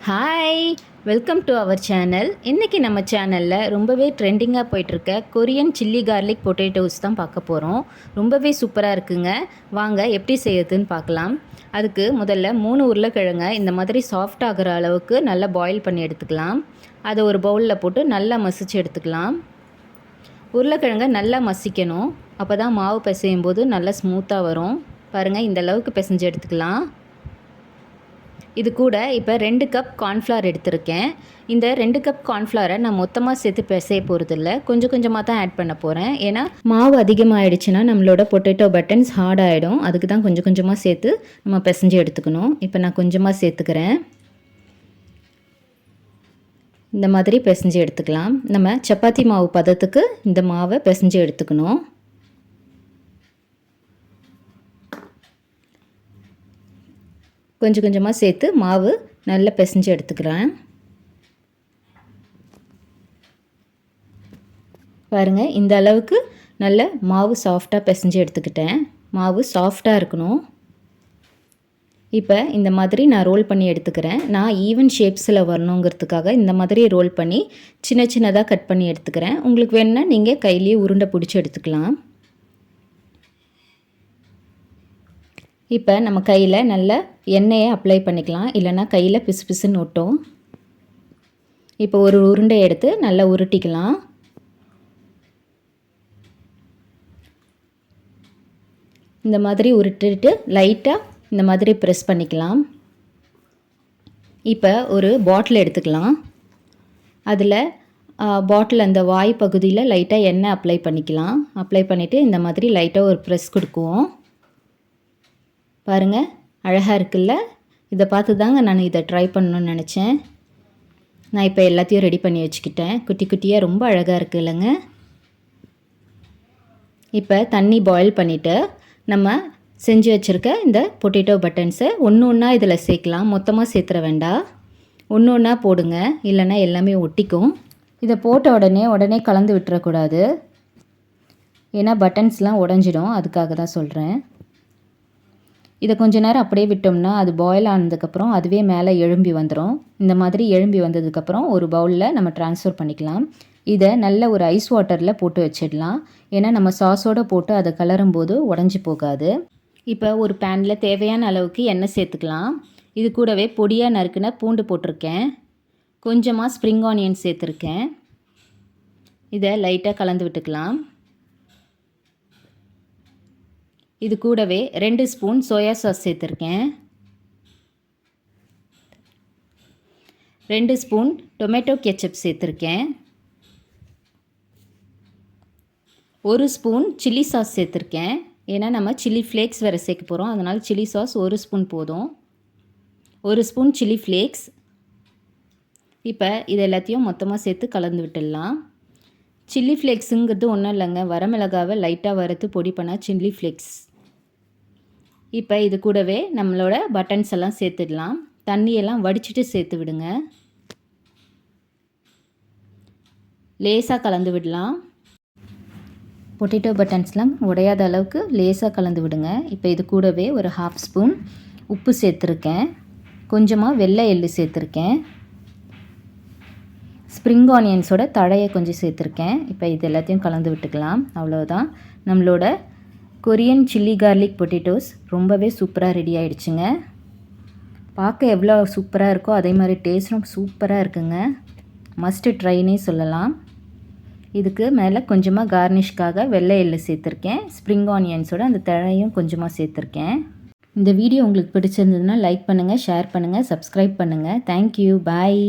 Hi, welcome to our channel. இன்றைக்கி நம்ம சேனலில் ரொம்பவே ட்ரெண்டிங்காக போயிட்டுருக்க கொரியன் சில்லி கார்லிக் பொட்டேட்டோஸ் தான் பார்க்க போகிறோம். ரொம்பவே சூப்பராக இருக்குங்க. வாங்க எப்படி செய்யறதுன்னு பார்க்கலாம். அதுக்கு முதல்ல 3 உருளைக்கிழங்க இந்த மாதிரி சாஃப்ட் ஆகிற அளவுக்கு நல்லா பாயில் பண்ணி எடுத்துக்கலாம். அதை ஒரு பவுலில் போட்டு நல்லா மசிச்சு எடுத்துக்கலாம். உருளைக்கிழங்க நல்லா மசிக்கணும். அப்போ தான் மாவு பிசையும் போது நல்லா ஸ்மூத்தாக வரும். பாருங்கள், இந்த அளவுக்கு பிசைஞ்சு எடுத்துக்கலாம். இது கூட இப்போ 2 கப் கார்ன்ஃப்ளவர் எடுத்திருக்கேன். இந்த 2 கப் கார்ன்ஃப்ளவரை நான் மொத்தமாக சேர்த்து பிசைய போகிறதில்ல, கொஞ்சம் கொஞ்சமாக தான் ஆட் பண்ண போகிறேன். ஏன்னா மாவு அதிகமாகிடுச்சுன்னா நம்மளோட பொட்டேட்டோ பட்டன்ஸ் ஹார்ட் ஆகிடும். அதுக்கு தான் கொஞ்சம் கொஞ்சமாக சேர்த்து நம்ம பிசைஞ்சு எடுத்துக்கணும். இப்போ நான் கொஞ்சமாக சேர்த்துக்கிறேன். இந்த மாதிரி பிசைஞ்சு எடுத்துக்கலாம். நம்ம சப்பாத்தி மாவு பதத்துக்கு இந்த மாவை பிசைஞ்சு எடுத்துக்கணும். கொஞ்சம் கொஞ்சமாக சேர்த்து மாவு நல்லா பிசைஞ்சு எடுத்துக்கிறேன். பாருங்கள், இந்த அளவுக்கு நல்ல மாவு சாஃப்டாக பிசைஞ்சு எடுத்துக்கிட்டேன். மாவு சாஃப்டாக இருக்கணும். இப்போ இந்த மாதிரி நான் ரோல் பண்ணி எடுத்துக்கிறேன். நான் ஈவன் ஷேப்ஸில் வரணுங்கிறதுக்காக இந்த மாதிரி ரோல் பண்ணி சின்ன சின்னதாக கட் பண்ணி எடுத்துக்கிறேன். உங்களுக்கு வேணுன்னா நீங்கள் கையிலேயே உருண்டை பிடிச்சி எடுத்துக்கலாம். இப்போ நம்ம கையில் நல்ல எண்ணெயை அப்ளை பண்ணிக்கலாம், இல்லைன்னா கையில் பிசு பிசுன்னு ஒட்டும். இப்போ ஒரு உருண்டை எடுத்து நல்லா உருட்டிக்கலாம். இந்த மாதிரி உருட்டிட்டு லைட்டாக இந்த மாதிரி ப்ரெஸ் பண்ணிக்கலாம். இப்போ ஒரு பாட்டில் எடுத்துக்கலாம். அதில் பாட்டில் அந்த வாய் பகுதியில் லைட்டாக எண்ணெய் அப்ளை பண்ணிக்கலாம். அப்ளை பண்ணிவிட்டு இந்த மாதிரி லைட்டாக ஒரு ப்ரெஸ் கொடுக்குவோம். பாருங்கள், அழகாக இருக்குல்ல? இதை பார்த்து தாங்க நான் இதை ட்ரை பண்ணணும்னு நினச்சேன். நான் இப்போ எல்லாத்தையும் ரெடி பண்ணி வச்சுக்கிட்டேன். குட்டி குட்டியாக ரொம்ப அழகாக இருக்குது இல்லைங்க? இப்போ தண்ணி பாயில் பண்ணிவிட்டு நம்ம செஞ்சு வச்சுருக்க இந்த பொட்டேட்டோ பட்டன்ஸை ஒன்று ஒன்றா இதில் சேர்க்கலாம். மொத்தமாக சேர்த்துற வேண்டாம், ஒன்று ஒன்றா போடுங்க, இல்லைன்னா எல்லாமே ஒட்டிக்கும். இதை போட்ட உடனே கலந்து விட்டுறக்கூடாது, ஏன்னா பட்டன்ஸ்லாம் உடஞ்சிடும். அதுக்காக தான் சொல்கிறேன். இதை கொஞ்ச நேரம் அப்படியே விட்டோம்னா அது பாயில் ஆனதுக்கப்புறம் அதுவே மேலே எழும்பி வந்துடும். இந்த மாதிரி எழும்பி வந்ததுக்கப்புறம் ஒரு பவுலில் நம்ம ட்ரான்ஸ்ஃபர் பண்ணிக்கலாம். இதை நல்ல ஒரு ஐஸ் வாட்டரில் போட்டு வச்சிடலாம், ஏன்னா நம்ம சாஸோடு போட்டு அதை கலரும் போது உடஞ்சி போகாது. இப்போ ஒரு பேனில் தேவையான அளவுக்கு எண்ணெய் சேர்த்துக்கலாம். இது கூடவே பொடியாக நறுக்குன பூண்டு போட்டிருக்கேன். கொஞ்சமாக ஸ்ப்ரிங் ஆனியன் சேர்த்துருக்கேன். இதை லைட்டாக கலந்து விட்டுக்கலாம். இது கூடவே 2 ஸ்பூன் சோயா சாஸ் சேர்த்துருக்கேன். 2 ஸ்பூன் டொமேட்டோ கெச்சப் சேர்த்துருக்கேன். 1 ஸ்பூன் சில்லி சாஸ் சேர்த்துருக்கேன். ஏன்னா நம்ம சில்லி ஃப்ளேக்ஸ் வேறு சேர்க்க போகிறோம், அதனால் சில்லி சாஸ் 1 ஸ்பூன் போதும். 1 ஸ்பூன் சில்லி ஃப்ளேக்ஸ். இப்போ இது எல்லாத்தையும் மொத்தமாக சேர்த்து கலந்து விட்டுடலாம். சில்லி ஃப்ளேக்ஸுங்கிறது ஒன்றும் இல்லைங்க, வரமிளகாவை லைட்டாக வறுத்து பொடி பண்ண சில்லி ஃப்ளேக்ஸ். இப்போ இது கூடவே நம்மளோட பட்டன்ஸ் எல்லாம் சேர்த்துடலாம். தண்ணியெல்லாம் வடிச்சிட்டு சேர்த்து விடுங்க. லேசாக கலந்து விடலாம். பொட்டேட்டோ பட்டன்ஸ்லாம் உடையாத அளவுக்கு லேசாக கலந்து விடுங்க. இப்போ இது கூடவே ஒரு 1/2 ஸ்பூன் உப்பு சேர்த்துருக்கேன். கொஞ்சமாக வெள்ளை எள்ளு சேர்த்துருக்கேன். ஸ்ப்ரிங் ஆனியன்ஸோட தழையை கொஞ்சம் சேர்த்துருக்கேன். இப்போ இது எல்லாத்தையும் கலந்து விட்டுக்கலாம். அவ்வளோதான், நம்மளோட கொரியன் சில்லி கார்லிக் பொட்டேட்டோஸ் ரொம்பவே சூப்பராக ரெடி ஆகிடுச்சுங்க. பார்க்க எவ்வளோ சூப்பராக இருக்கோ அதே மாதிரி டேஸ்ட்டும் சூப்பராக இருக்குங்க. மஸ்ட்டு ட்ரைனே சொல்லலாம். இதுக்கு மேலே கொஞ்சமாக கார்னிஷ்காக வெள்ளை எள்ளு சேர்த்துருக்கேன். ஸ்ப்ரிங் ஆனியன்ஸோட அந்த தழையும் கொஞ்சமாக சேர்த்துருக்கேன். இந்த வீடியோ உங்களுக்கு பிடிச்சிருந்ததுன்னா லைக் பண்ணுங்கள், ஷேர் பண்ணுங்கள், சப்ஸ்கிரைப் பண்ணுங்கள். தேங்க்யூ, பாய்.